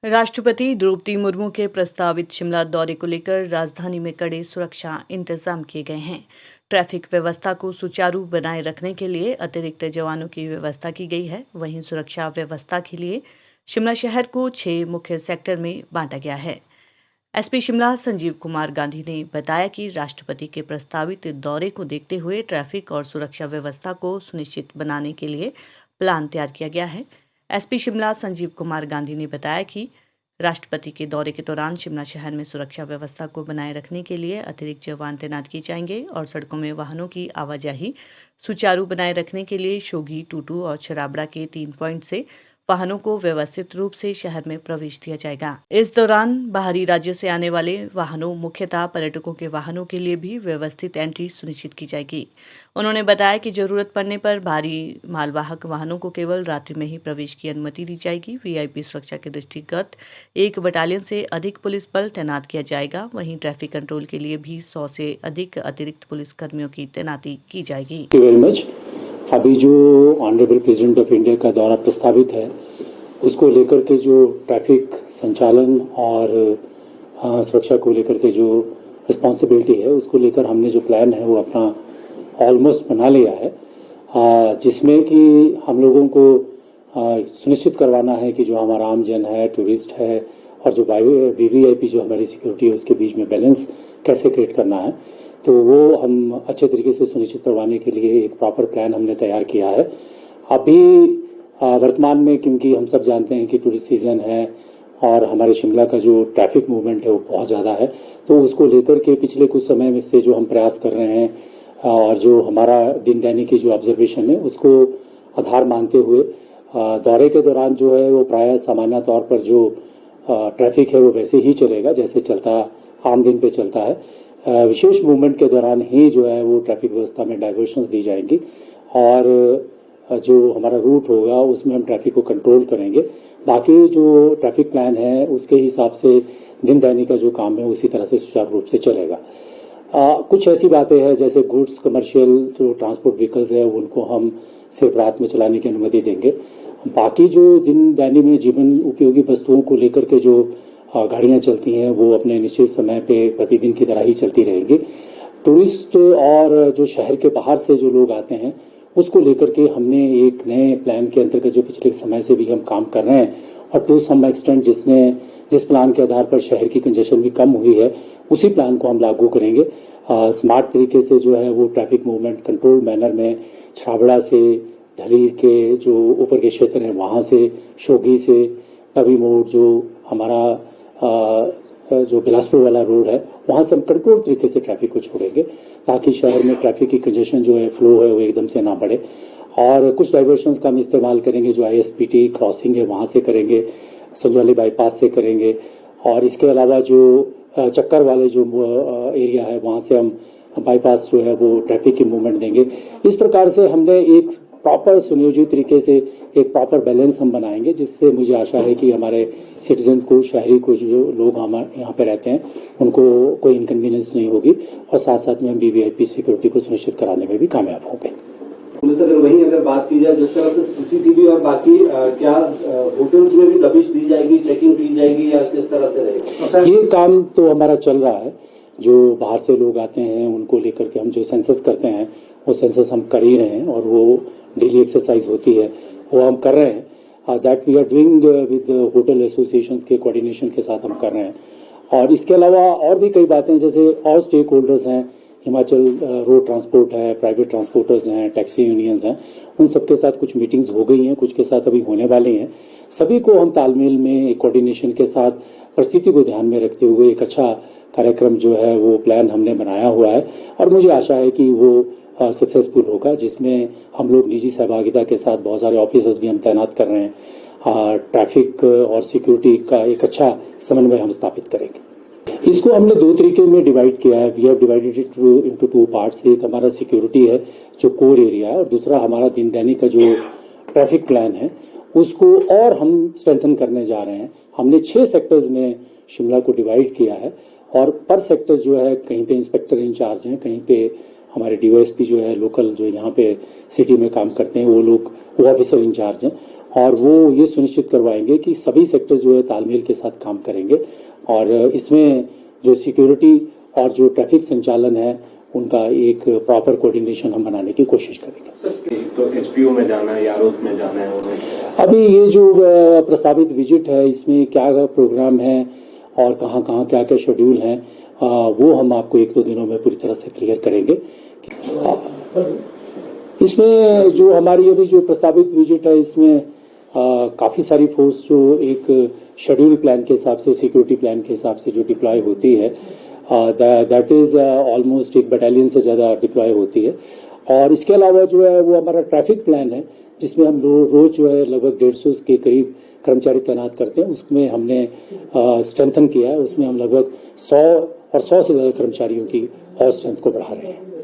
राष्ट्रपति द्रौपदी मुर्मू के प्रस्तावित शिमला दौरे को लेकर राजधानी में कड़े सुरक्षा इंतजाम किए गए हैं। ट्रैफिक व्यवस्था को सुचारू बनाए रखने के लिए अतिरिक्त जवानों की व्यवस्था की गई है। वहीं सुरक्षा व्यवस्था के लिए शिमला शहर को 6 मुख्य सेक्टर में बांटा गया है। एसपी शिमला संजीव कुमार गांधी ने बताया कि राष्ट्रपति के प्रस्तावित दौरे को देखते हुए ट्रैफिक और सुरक्षा व्यवस्था को सुनिश्चित बनाने के लिए प्लान तैयार किया गया है। एसपी शिमला संजीव कुमार गांधी ने बताया कि राष्ट्रपति के दौरे के दौरान शिमला शहर में सुरक्षा व्यवस्था को बनाए रखने के लिए अतिरिक्त जवान तैनात किए जाएंगे और सड़कों में वाहनों की आवाजाही सुचारू बनाए रखने के लिए शोघी, टूटू और छराबड़ा के 3 पॉइंट से वाहनों को व्यवस्थित रूप से शहर में प्रवेश दिया जाएगा। इस दौरान बाहरी राज्यों से आने वाले वाहनों, मुख्यतः पर्यटकों के वाहनों के लिए भी व्यवस्थित एंट्री सुनिश्चित की जाएगी। उन्होंने बताया कि जरूरत पड़ने पर भारी मालवाहक वाहनों को केवल रात्रि में ही प्रवेश की अनुमति दी जाएगी। वीआईपी सुरक्षा के दृष्टिगत 1 बटालियन से अधिक पुलिस बल तैनात किया जाएगा। वहीं ट्रैफिक कंट्रोल के लिए भी 100 से अधिक अतिरिक्त पुलिस कर्मियों की तैनाती की जाएगी। अभी जो ऑनरेबल प्रेसिडेंट ऑफ इंडिया का दौरा प्रस्तावित है, उसको लेकर के जो ट्रैफिक संचालन और सुरक्षा को लेकर के जो रिस्पॉन्सिबिलिटी है, उसको लेकर हमने जो प्लान है वो अपना ऑलमोस्ट बना लिया है, जिसमें कि हम लोगों को सुनिश्चित करवाना है कि जो हमारा आम जन है, टूरिस्ट है और जो वीवीआईपी जो हमारी सिक्योरिटी है, उसके बीच में बैलेंस कैसे क्रिएट करना है, तो वो हम अच्छे तरीके से सुनिश्चित करवाने के लिए एक प्रॉपर प्लान हमने तैयार किया है। अभी वर्तमान में, क्योंकि हम सब जानते हैं कि टूरिस्ट सीजन है और हमारे शिमला का जो ट्रैफिक मूवमेंट है वो बहुत ज़्यादा है, तो उसको लेकर के पिछले कुछ समय में से जो हम प्रयास कर रहे हैं और जो हमारा दिन दैनिक की जो ऑब्जर्वेशन है, उसको आधार मानते हुए दौरे के दौरान जो है वो प्रायः सामान्य तौर पर जो ट्रैफिक है वो वैसे ही चलेगा जैसे चलता आम दिन पे चलता है। विशेष मूवमेंट के दौरान ही जो है वो ट्रैफिक व्यवस्था में डाइवर्शंस दी जाएंगी और जो हमारा रूट होगा उसमें हम ट्रैफिक को कंट्रोल करेंगे। बाकी जो ट्रैफिक प्लान है उसके हिसाब से दिन दैनिक का जो काम है उसी तरह से सुचारू रूप से चलेगा। कुछ ऐसी बातें हैं जैसे गुड्स कमर्शियल जो ट्रांसपोर्ट व्हीकल्स है उनको हम सिर्फ रात में चलाने की अनुमति देंगे। बाकी जो दिन दैनिक में जीवन उपयोगी वस्तुओं को लेकर के जो गाड़ियां चलती हैं वो अपने निश्चित समय पे प्रतिदिन की तरह ही चलती रहेंगी। टूरिस्ट और जो शहर के बाहर से जो लोग आते हैं उसको लेकर के हमने एक नए प्लान के अंतर्गत जो पिछले समय से भी हम काम कर रहे हैं और टू सम एक्सटेंट जिस प्लान के आधार पर शहर की कंजेशन भी कम हुई है उसी प्लान को हम लागू करेंगे। स्मार्ट तरीके से जो है वो ट्रैफिक मूवमेंट कंट्रोल मैनर में छाबड़ा से ढली के जो ऊपर के क्षेत्र हैं वहाँ से शोगी से तभी मोड़ जो हमारा जो बिलासपुर वाला रोड है वहाँ से हम कंट्रोल तरीके से ट्रैफिक को छोड़ेंगे ताकि शहर में ट्रैफिक की कंजेशन जो है फ्लो है वो एकदम से ना बढ़े। और कुछ डाइवर्शंस का हम इस्तेमाल करेंगे, जो आईएसपीटी क्रॉसिंग है वहाँ से करेंगे, संजौली बाईपास से करेंगे और इसके अलावा जो चक्कर वाले जो एरिया है वहाँ से हम बाईपास जो है वो ट्रैफिक की मूवमेंट देंगे। इस प्रकार से हमने एक प्रॉपर सुनियोजित तरीके से एक प्रॉपर बैलेंस हम बनाएंगे जिससे मुझे आशा है कि हमारे सिटीजन को, शहरी को, जो लोग हमारे यहाँ पे रहते हैं उनको कोई इनकन्वीनियंस नहीं होगी और साथ साथ में हम वीवीआईपी सिक्योरिटी को सुनिश्चित कराने में भी कामयाब होंगे। अगर बात की जाए जिस तरह से सीसीटीवी और बाकी क्या होटल्स में भी दबिश दी जाएगी, चेकिंग की जाएगी या किस तरह से रहेगा? ये काम तो हमारा चल रहा है। जो बाहर से लोग आते हैं उनको लेकर के हम जो सेंसस करते हैं वो सेंसस हम कर ही रहे हैं और वो डेली एक्सरसाइज होती है वो हम कर रहे हैं। That we are doing with hotel associations के कोऑर्डिनेशन के साथ हम कर रहे हैं। और इसके अलावा और भी कई बातें जैसे और स्टेक होल्डर्स हैं, हिमाचल रोड ट्रांसपोर्ट है, प्राइवेट ट्रांसपोर्टर्स हैं, टैक्सी यूनियंस हैं, उन सबके साथ कुछ मीटिंग्स हो गई हैं, कुछ के साथ अभी होने वाली हैं। सभी को हम तालमेल में एक कोऑर्डिनेशन के साथ परिस्थिति को ध्यान में रखते हुए एक अच्छा कार्यक्रम जो है वो प्लान हमने बनाया हुआ है और मुझे आशा है कि वो सक्सेसफुल होगा, जिसमें हम लोग निजी सहभागिता के साथ बहुत सारे ऑफिसर्स भी हम तैनात कर रहे हैं। ट्रैफिक और सिक्योरिटी का एक अच्छा समन्वय हम स्थापित करेंगे। इसको हमने 2 तरीके में डिवाइड किया है। We have divided it into 2 parts. एक हमारा सिक्योरिटी है जो कोर एरिया है और दूसरा हमारा दिन दैनिक का जो ट्रैफिक प्लान है उसको और हम स्ट्रेंथन करने जा रहे हैं। हमने 6 सेक्टर्स में शिमला को डिवाइड किया है और पर सेक्टर जो है कहीं पे इंस्पेक्टर इंचार्ज हैं, कहीं पे हमारे डीवाईएसपी जो है लोकल जो यहाँ पे सिटी में काम करते हैं वो ऑफिसर इंचार्ज हैं और वो ये सुनिश्चित करवाएंगे कि सभी सेक्टर जो है तालमेल के साथ काम करेंगे और इसमें जो सिक्योरिटी और जो ट्रैफिक संचालन है उनका एक प्रॉपर कोऑर्डिनेशन हम बनाने की कोशिश करेंगे। तो एचपीओ में जाना है या आरोप में जाना है उन्हें? अभी ये जो प्रस्तावित विजिट है इसमें क्या प्रोग्राम है और कहाँ कहाँ क्या क्या शेड्यूल है वो हम आपको 1-2 दिनों में पूरी तरह से क्लियर करेंगे। इसमें जो हमारी अभी जो प्रस्तावित विजिट है इसमें काफ़ी सारी फोर्स जो एक शेड्यूल प्लान के हिसाब से सिक्योरिटी प्लान के हिसाब से जो डिप्लॉय होती है दैट इज़ ऑलमोस्ट 1 बटालियन से ज़्यादा डिप्लॉय होती है। और इसके अलावा जो है वो हमारा ट्रैफिक प्लान है जिसमें हम रोज जो है लगभग 150 के करीब कर्मचारी तैनात करते हैं। उसमें हमने स्ट्रेंथन किया है, उसमें हम लगभग 100 से ज़्यादा कर्मचारियों की और स्ट्रेंथ को बढ़ा रहे हैं।